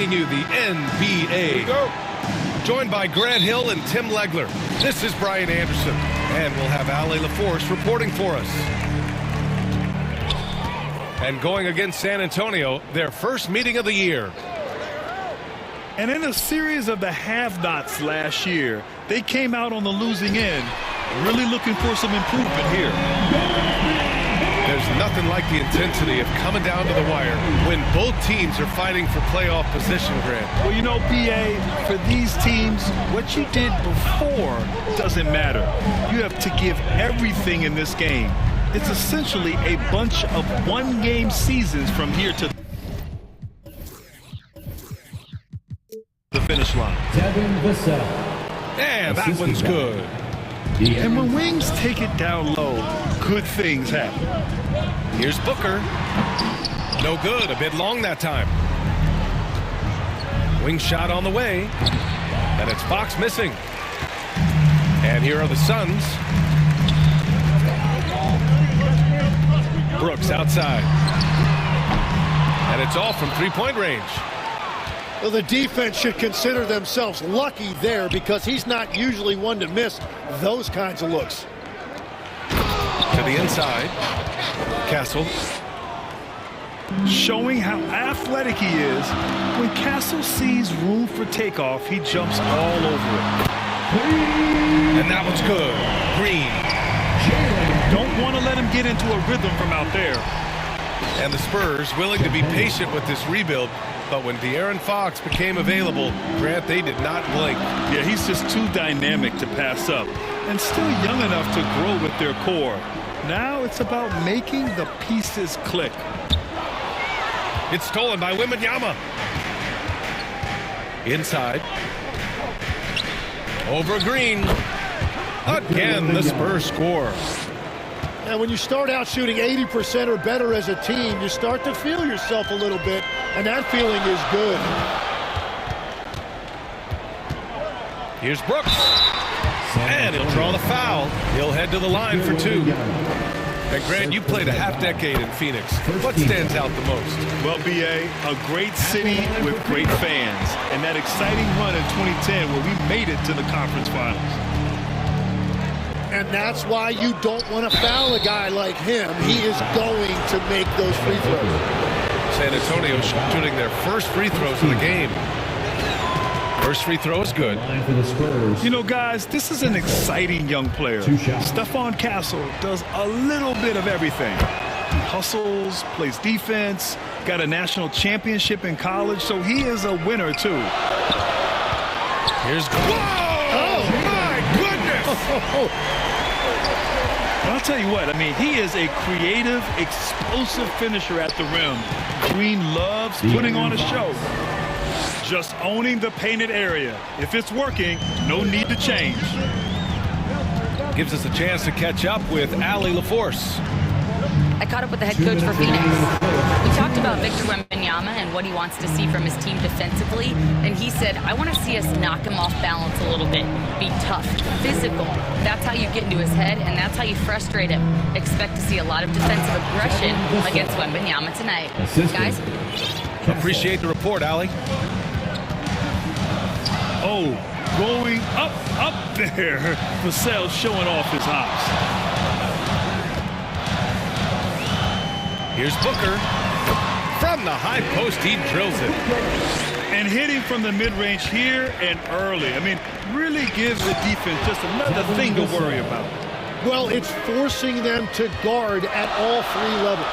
bringing you the NBA. Joined by Grant Hill and Tim Legler, this is Brian Anderson, and we'll have Ali LaForce reporting for us. And going against San Antonio, their first meeting of the year. And in a series of the have-nots last year, they came out on the losing end, really looking for some improvement here. There's nothing like the intensity of coming down to the wire when both teams are fighting for playoff position, Grant. Well, you know, BA, for these teams, what you did before doesn't matter. You have to give everything in this game. It's essentially a bunch of one-game seasons from here to the finish line. Devin Booker. And that one's good. And when Wings take it down low, good things happen. Here's Booker. No good. A bit long that time. Wing shot on the way. And it's Fox missing. And here are the Suns. Brooks outside. And it's all from three-point range. Well, the defense should consider themselves lucky there because he's not usually one to miss those kinds of looks. To the inside. Castle. Showing how athletic he is. When Castle sees room for takeoff, he jumps all over it. And that one's good. Green. Don't want to let him get into a rhythm from out there. And the Spurs willing to be patient with this rebuild, but when De'Aaron Fox became available, Grant, they did not blink. Yeah, he's just too dynamic to pass up and still young enough to grow with their core. Now it's about making the pieces click. It's stolen by Wembanyama. Inside. Over Green. Again, the Spurs score. And when you start out shooting 80% or better as a team, you start to feel yourself a little bit, and that feeling is good. Here's Brooks. And he'll draw the foul. He'll head to the line for two. And Grant, you played a half-decade in Phoenix. What stands out the most? Well, BA, a great city with great fans. And that exciting run in 2010 where we made it to the conference finals. And that's why you don't want to foul a guy like him. He is going to make those free throws. San Antonio shooting their first free throws of the game. First free throw is good. You know, guys, this is an exciting young player. Stephon Castle does a little bit of everything. He hustles, plays defense, got a national championship in college, so he is a winner, too. Here's... Whoa! Oh, my goodness! But I'll tell you what, I mean, he is a creative, explosive finisher at the rim. Green loves putting on a show. Just owning the painted area. If it's working, no need to change. Gives us a chance to catch up with Ali LaForce. I caught up with the head coach for Phoenix. We talked about Victor Wembanyama and what he wants to see from his team defensively, and he said, I want to see us knock him off balance a little bit, be tough, physical. That's how you get into his head, and that's how you frustrate him. Expect to see a lot of defensive aggression against Wembanyama tonight. Guys? Appreciate the report, Ali. Oh, going up there. Vassell showing off his hops. Here's Booker. From the high post, he drills it. And hitting from the mid-range here and early. I mean, really gives the defense just another thing to worry about. Well, it's forcing them to guard at all three levels.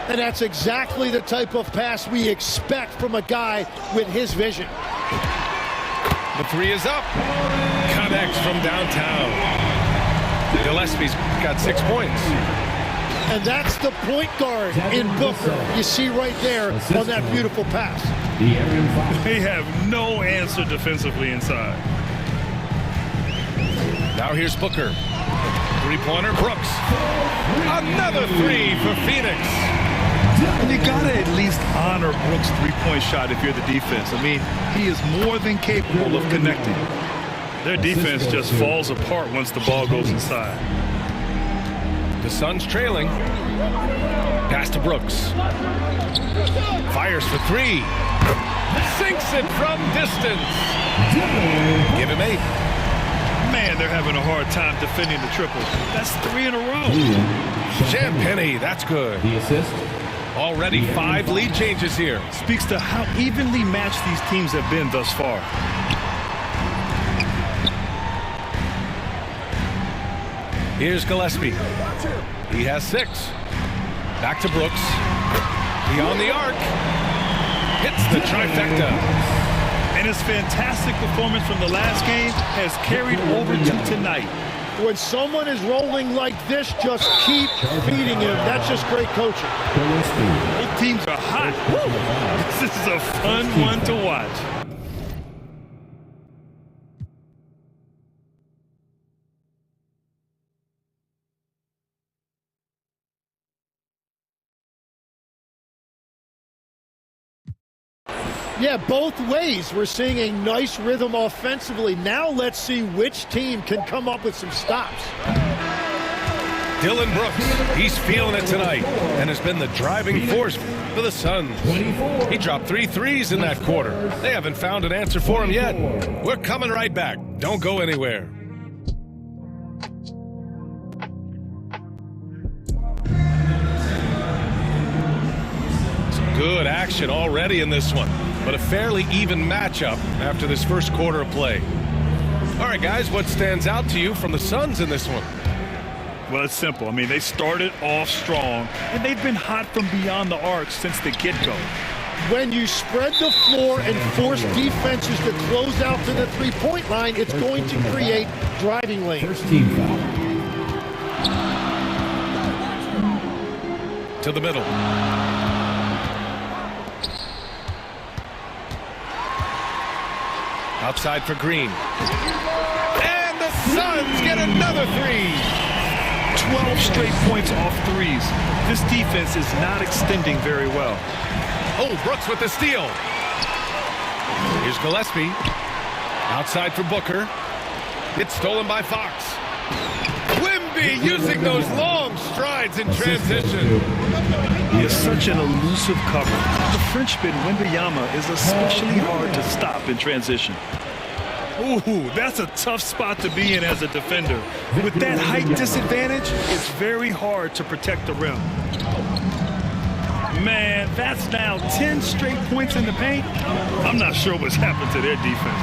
And that's exactly the type of pass we expect from a guy with his vision. The three is up. Connects from downtown. Gillespie's got 6 points. And that's the point guard in Booker. You see right there on that beautiful pass. They have no answer defensively inside. Now here's Booker. Three-pointer, Brooks. Another three for Phoenix. And you got to at least honor Brooks' three-point shot if you're the defense. I mean, he is more than capable of connecting. Their defense just falls apart once the ball goes inside. The Suns trailing. Pass to Brooks. Fires for three. Sinks it from distance. Give him 8. Man, they're having a hard time defending the triple. That's 3 in a row. Champagny, that's good. The assist. Already 5 lead changes here. Speaks to how evenly matched these teams have been thus far. Here's Gillespie. He has 6. Back to Brooks. Beyond the arc. Hits the trifecta. And his fantastic performance from the last game has carried over to tonight. When someone is rolling like this, just keep feeding him. That's just great coaching. Both teams are hot. Woo! This is a fun one to watch. Yeah, both ways. We're seeing a nice rhythm offensively. Now let's see which team can come up with some stops. Dillon Brooks, he's feeling it tonight and has been the driving force for the Suns. He dropped 3 threes in that quarter. They haven't found an answer for him yet. We're coming right back. Don't go anywhere. Some good action already in this one, but a fairly even matchup after this first quarter of play. All right, guys, what stands out to you from the Suns in this one? Well, it's simple. I mean, they started off strong, and they've been hot from beyond the arc since the get-go. When you spread the floor and force defenses to close out to the three-point line, it's going to create driving lanes. First team foul. To the middle. Outside for Green. And the Suns get another 3. 12 straight points off threes. This defense is not extending very well. Oh, Brooks with the steal. Here's Gillespie. Outside for Booker. It's stolen by Fox. Wimby using those long strides in transition. He is such an elusive cover. The Frenchman, Wembanyama, is especially hard to stop in transition. Ooh, that's a tough spot to be in as a defender. With that height disadvantage, it's very hard to protect the rim. Man, that's now 10 straight points in the paint. I'm not sure what's happened to their defense.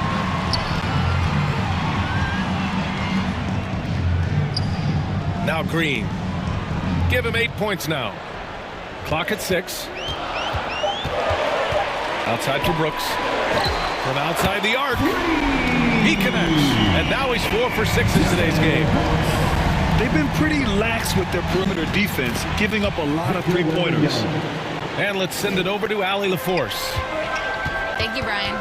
Now Green. Give him 8 points now. Clock at 6. Outside for Brooks. From outside the arc. He connects. And now he's 4 for 6 in today's game. They've been pretty lax with their perimeter defense, giving up a lot of three-pointers. And let's send it over to Allie LaForce. Thank you, Brian.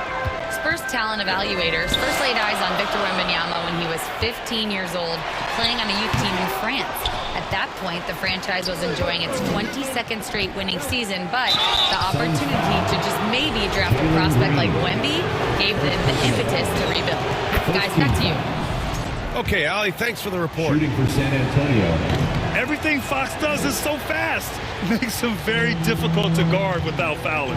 Spurs talent evaluators first laid eyes on Victor Wembanyama when he was 15 years old, playing on a youth team in France. At that point, the franchise was enjoying its 22nd straight winning season, but the opportunity to just maybe draft a prospect like Wemby gave them the impetus to rebuild. Guys, back to you. Okay, Allie, thanks for the report. Shooting for San Antonio. Everything Fox does is so fast. Makes him very difficult to guard without fouling.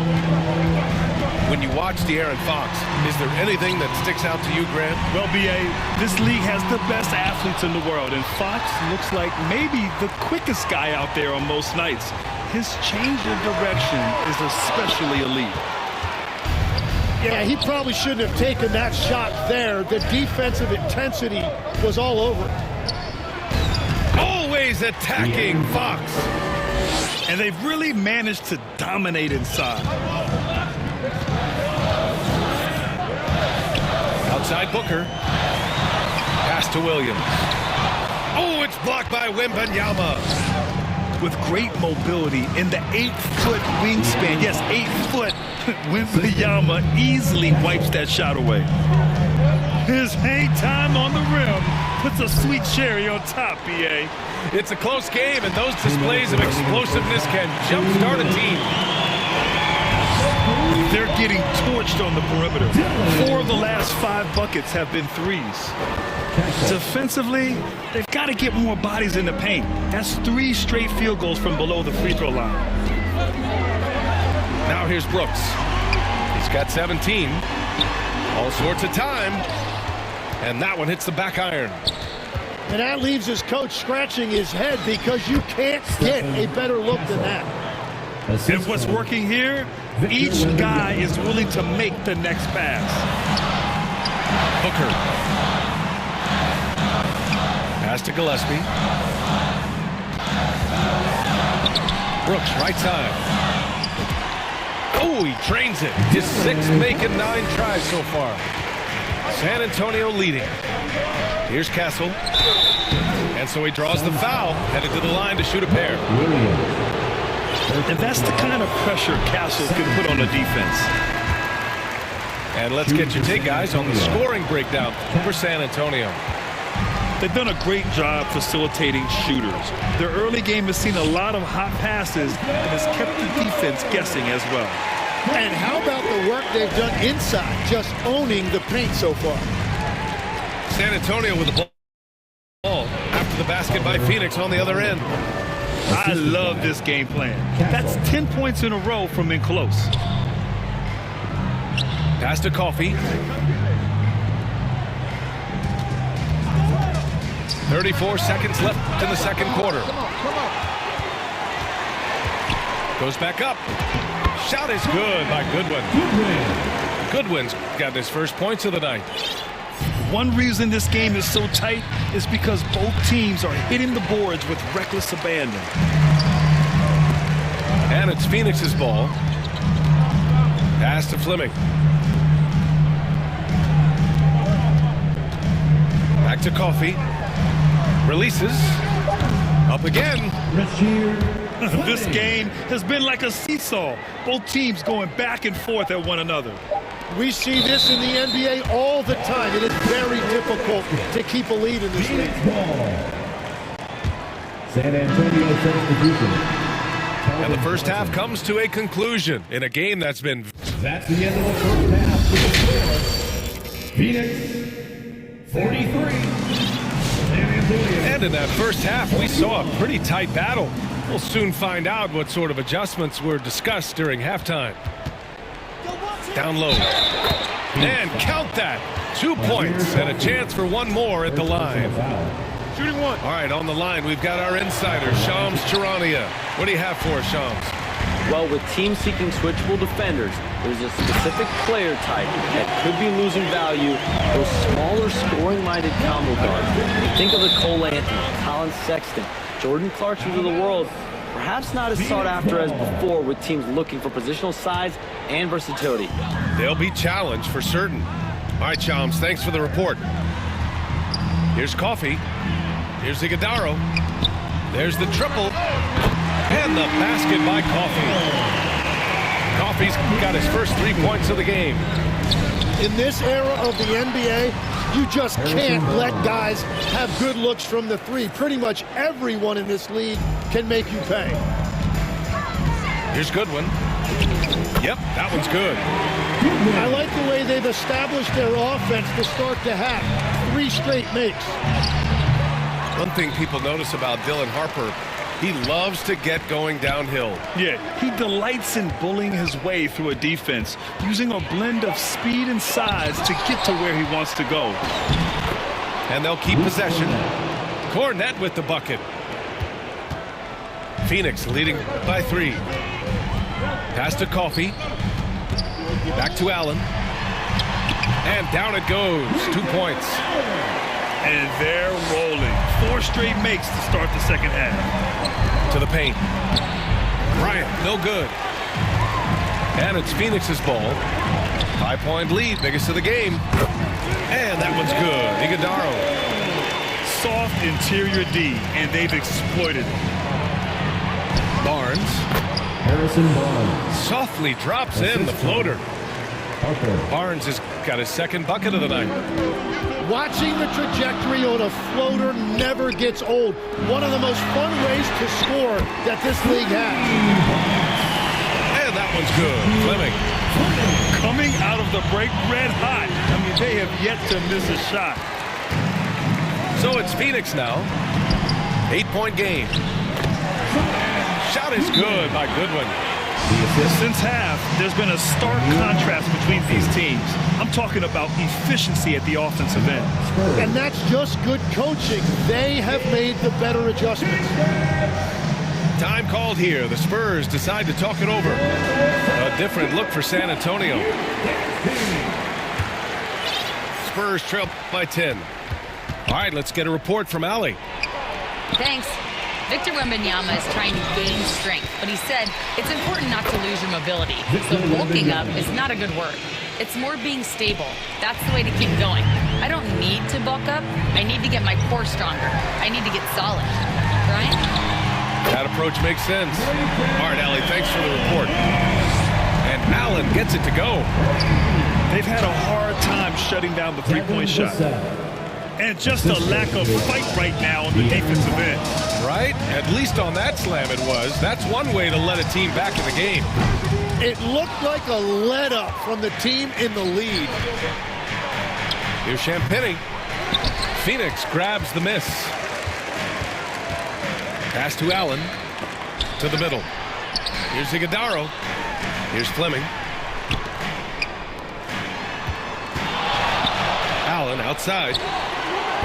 When you watch De'Aaron Fox, is there anything that sticks out to you, Grant? Well, B.A., this league has the best athletes in the world, and Fox looks like maybe the quickest guy out there on most nights. His change of direction is especially elite. Yeah, he probably shouldn't have taken that shot there. The defensive intensity was all over it. Always attacking Fox. And they've really managed to dominate inside. Outside Booker. Pass to Williams. Oh, it's blocked by Wembanyama. With great mobility in the 8-foot wingspan. Yes, 8 foot. Wembanyama easily wipes that shot away. His hang time on the rim puts a sweet cherry on top, B.A. It's a close game, and those displays of explosiveness can jumpstart a team. They're getting torched on the perimeter. 4 of the last 5 buckets have been threes. Defensively, they've got to get more bodies in the paint. That's 3 straight field goals from below the free throw line. Now here's Brooks. He's got 17. All sorts of time. And that one hits the back iron. And that leaves his coach scratching his head because you can't get a better look than that. And what's working here? Each guy is willing to make the next pass. Booker. Pass to Gillespie. Brooks, right side. Oh, he drains it. His 6th making 9 tries so far. San Antonio leading. Here's Castle. And so he draws the foul, headed to the line to shoot a pair. And that's the kind of pressure Castle can put on a defense. And let's get your take, guys, on the scoring breakdown for San Antonio. They've done a great job facilitating shooters. Their early game has seen a lot of hot passes and has kept the defense guessing as well. And how about the work they've done inside, just owning the paint so far? San Antonio with the ball after the basket by Phoenix on the other end. I love this game plan. That's 10 points in a row from in close. Pass to Coffee. 34 seconds left in the second quarter. Goes back up. Shot is good by Goodwin. Goodwin's got his first points of the night. One reason this game is so tight is because both teams are hitting the boards with reckless abandon. And it's Phoenix's ball. Pass to Fleming. Back to Coffee. Releases. Up again. This game has been like a seesaw. Both teams going back and forth at one another. We see this in the NBA all the time. It is very difficult to keep a lead in this league. San Antonio substitution. And the first half comes to a conclusion in a game that's been... That's the end of the first half for the score. Phoenix, 43. San Antonio. And in that first half, we saw a pretty tight battle. We'll soon find out what sort of adjustments were discussed during halftime. Down low. And count that. 2 points and a chance for one more at the line. Shooting one. All right, on the line, we've got our insider, Shams Charania. What do you have for us, Shams? Well, with teams seeking switchable defenders, there's a specific player type that could be losing value. Those smaller, scoring-minded combo guards. Think of the Cole Anthony, Colin Sexton, Jordan Clarkson of the world. Perhaps not as sought after as before with teams looking for positional size and versatility. They'll be challenged for certain. All right, Shams, thanks for the report. Here's Coffee. Here's Iguodala. There's the triple. And the basket by Coffee. Coffee's got his first 3 points of the game. In this era of the NBA, you just can't let guys have good looks from the three. Pretty much everyone in this league can make you pay. Here's Goodwin. Yep, that one's good. I like the way they've established their offense to start the half. 3 straight makes. One thing people notice about Dylan Harper, he loves to get going downhill. Yeah, he delights in bullying his way through a defense, using a blend of speed and size to get to where he wants to go. And they'll keep possession. Cornette with the bucket. Phoenix leading by 3. Pass to Coffee. Back to Allen. And down it goes. 2 points. And they're rolling. 4 straight makes to start the second half. To the paint. Bryant, no good. And it's Phoenix's ball. 5-point lead, biggest of the game. And that one's good. Iguodala. Soft interior D, and they've exploited it. Barnes. Harrison Barnes. Softly drops in the floater. Barnes has got his second bucket of the night. Watching the trajectory on a floater never gets old. One of the most fun ways to score that this league has. And that one's good. Fleming. Coming out of the break red hot. I mean, they have yet to miss a shot. So it's Phoenix now. 8-point game. Shot is good by Goodwin. Since half, there's been a stark contrast between these teams. I'm talking about efficiency at the offensive end. And that's just good coaching. They have made the better adjustments. Time called here. The Spurs decide to talk it over. A different look for San Antonio. Spurs trail by 10. All right, let's get a report from Allie. Thanks. Victor Wembanyama is trying to gain strength, but he said it's important not to lose your mobility. So bulking up is not a good word. It's more being stable. That's the way to keep going. I don't need to bulk up. I need to get my core stronger. I need to get solid. Brian? That approach makes sense. All right, Allie, thanks for the report. And Allen gets it to go. They've had a hard time shutting down the three-point shot. And just a lack of fight right now on the defensive end. Right? At least on that slam it was. That's one way to let a team back in the game. It looked like a let-up from the team in the lead. Here's Champagny. Phoenix grabs the miss. Pass to Allen. To the middle. Here's Iguodala. Here's Fleming. Allen outside.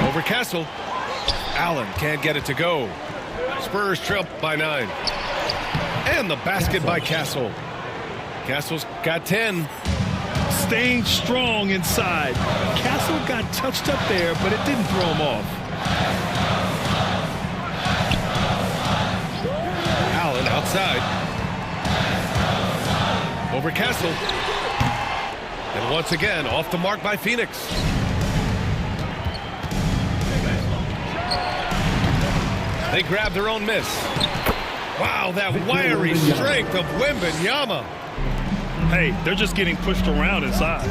Over Castle. Allen can't get it to go. Spurs trail by 9. And the basket by Castle. Castle's got 10. Staying strong inside. Castle got touched up there, but it didn't throw him off. Allen outside. Over Castle. And once again, off the mark by Phoenix. They grab their own miss. Wow, that wiry strength of Wembanyama. Hey, they're just getting pushed around inside.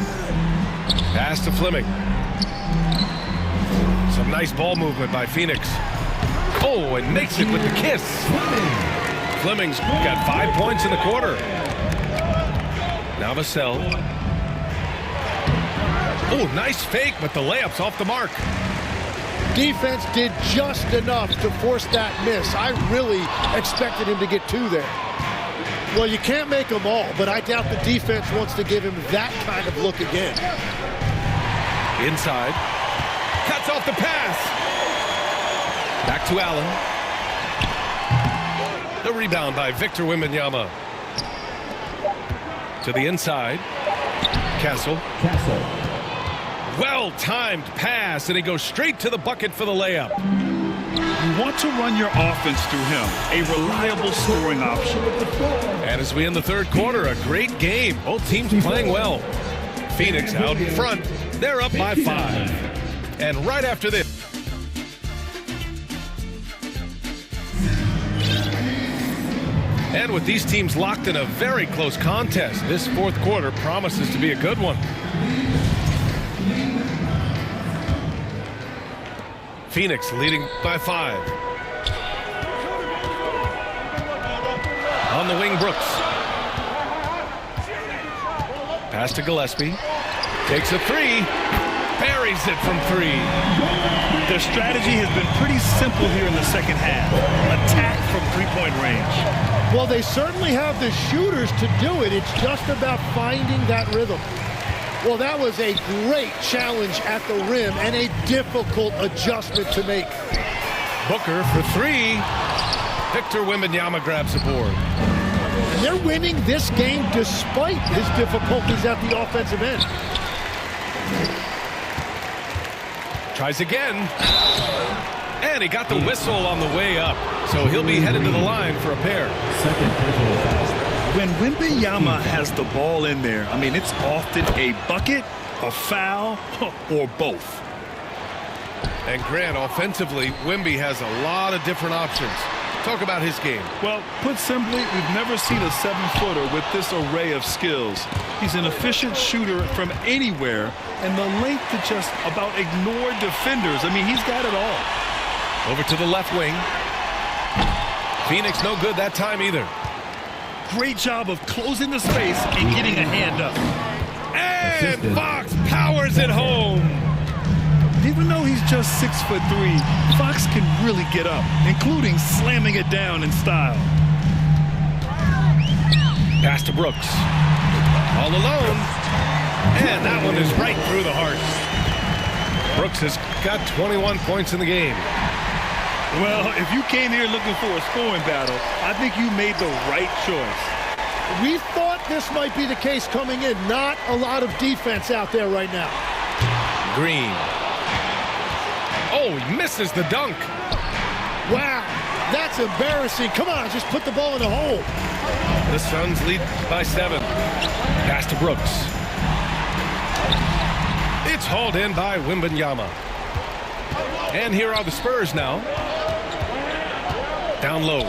Pass to Fleming. Some nice ball movement by Phoenix. Oh, and makes it with the kiss. Fleming's got 5 points in the quarter. Now Vassell. Oh, nice fake, but the layup's off the mark. Defense did just enough to force that miss. I really expected him to get 2 there. Well, you can't make them all, but I doubt the defense wants to give him that kind of look again. Inside. Cuts off the pass. Back to Allen. The rebound by Victor Wembanyama. To the inside. Castle. Well-timed pass, and he goes straight to the bucket for the layup. You want to run your offense through him, a reliable scoring option. And as we end the third quarter, a great game. Both teams playing well. Phoenix out in front. They're up by 5. And right after this. And with these teams locked in a very close contest, this fourth quarter promises to be a good one. Phoenix leading by 5. On the wing, Brooks. Pass to Gillespie. Takes a 3. Buries it from 3. Their strategy has been pretty simple here in the second half. Attack from three-point range. Well, they certainly have the shooters to do it. It's just about finding that rhythm. Well, that was a great challenge at the rim and a difficult adjustment to make. Booker for 3. Victor Wembanyama grabs the board. And they're winning this game despite his difficulties at the offensive end. Tries again. And he got the whistle on the way up. So he'll be headed to the line for a pair. When Wembanyama has the ball in there, I mean, it's often a bucket, a foul, or both. And Grant, offensively, Wemby has a lot of different options. Talk about his game. Well, put simply, we've never seen a 7-footer with this array of skills. He's an efficient shooter from anywhere, and the length to just about ignore defenders. I mean, he's got it all. Over to the left wing. Phoenix no good that time either. Great job of closing the space and getting a hand up. And Fox powers it home. Even though he's just 6'3", Fox can really get up, including slamming it down in style. Pass to Brooks. All alone. And that one is right through the heart. Brooks has got 21 points in the game. Well, if you came here looking for a scoring battle, I think you made the right choice. We thought this might be the case coming in. Not a lot of defense out there right now. Green. Oh, he misses the dunk. Wow, that's embarrassing. Come on, just put the ball in the hole. The Suns lead by 7. Pass to Brooks. It's hauled in by Wembanyama. And here are the Spurs now. Down low.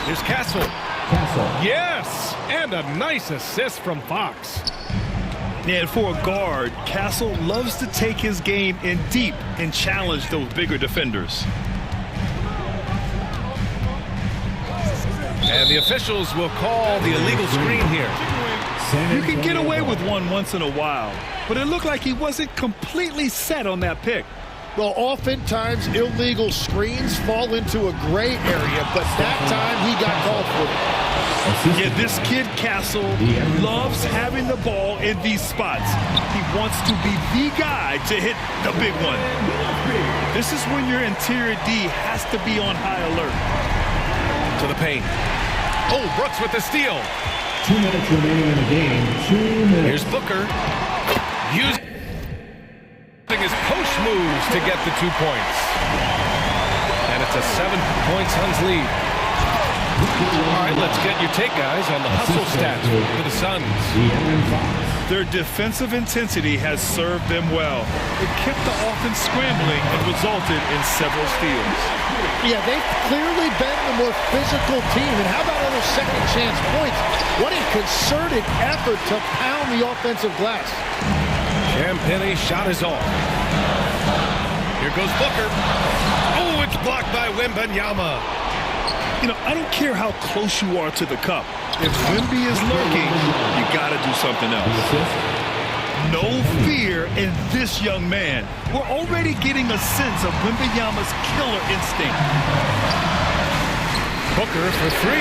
Here's Castle. Yes! And a nice assist from Fox. And for a guard, Castle loves to take his game in deep and challenge those bigger defenders. And the officials will call the illegal screen here. You can get away with one once in a while, but it looked like he wasn't completely set on that pick. Well, oftentimes illegal screens fall into a gray area, but that time he got called for it. Yeah, this kid, Castle, loves having the ball in these spots. He wants to be the guy to hit the big one. This is when your interior D has to be on high alert. To the paint. Oh, Brooks with the steal. 2 minutes remaining in the game. 2 minutes. Here's Booker. Using his post moves to get the 2 points. And it's a 7-point Suns lead. All right, let's get your take, guys, on the hustle stats for the Suns. Their defensive intensity has served them well. It kept the offense scrambling and resulted in several steals. Yeah, they've clearly been the more physical team. And how about all those second chance points? What a concerted effort to pound the offensive glass. Champagny shot is off. Here goes Booker. Oh, it's blocked by Wembanyama. You know, I don't care how close you are to the cup. If Wemby is lurking, you got to do something else. No fear in this young man. We're already getting a sense of Wembanyama's killer instinct. Booker for 3.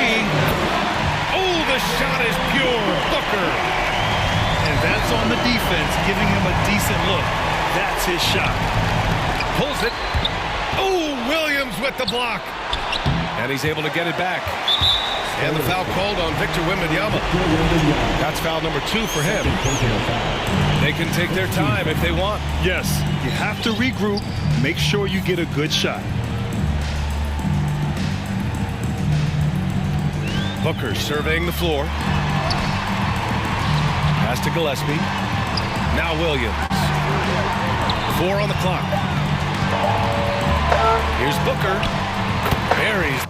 Oh, the shot is pure. Booker. And that's on the defense, giving him a decent look. That's his shot. Pulls it. Oh, Williams with the block. And he's able to get it back. And the foul called on Victor Wembanyama. That's foul number 2 for him. They can take their time if they want. Yes, you have to regroup. Make sure you get a good shot. Booker surveying the floor. Pass to Gillespie. Now Williams. 4 on the clock. Here's Booker. Buries